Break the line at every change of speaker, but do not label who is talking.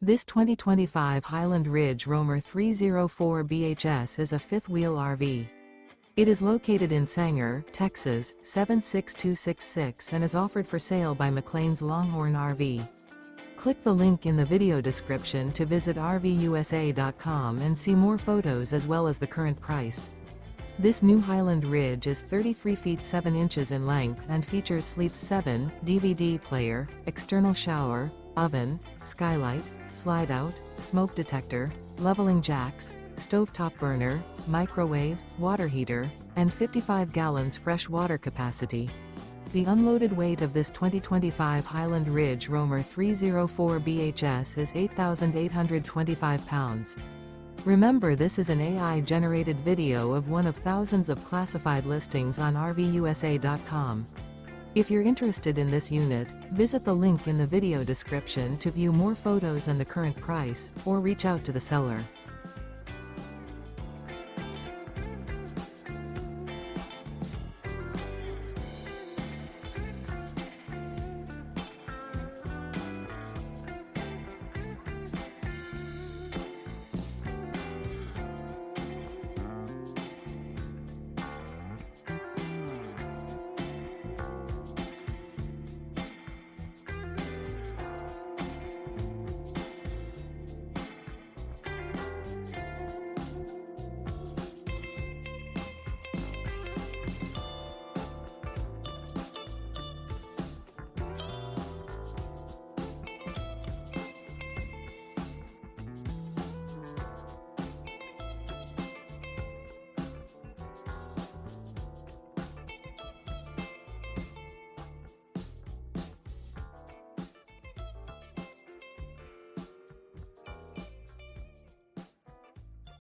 This 2025 Highland Ridge Roamer 304 BHS is a fifth-wheel RV. It is located in Sanger, Texas, 76266 and is offered for sale by McClain's Longhorn RV. Click the link in the video description to visit RVUSA.com and see more photos as well as the current price. This new Highland Ridge is 33 feet 7 inches in length and features Sleep 7, DVD player, external shower, oven, skylight, slide-out, smoke detector, leveling jacks, stovetop burner, microwave, water heater, and 55 gallons fresh water capacity. The unloaded weight of this 2025 Highland Ridge Roamer 304 BHS is 8,825 pounds. Remember, this is an AI-generated video of one of thousands of classified listings on RVUSA.com. If you're interested in this unit, visit the link in the video description to view more photos and the current price, or reach out to the seller.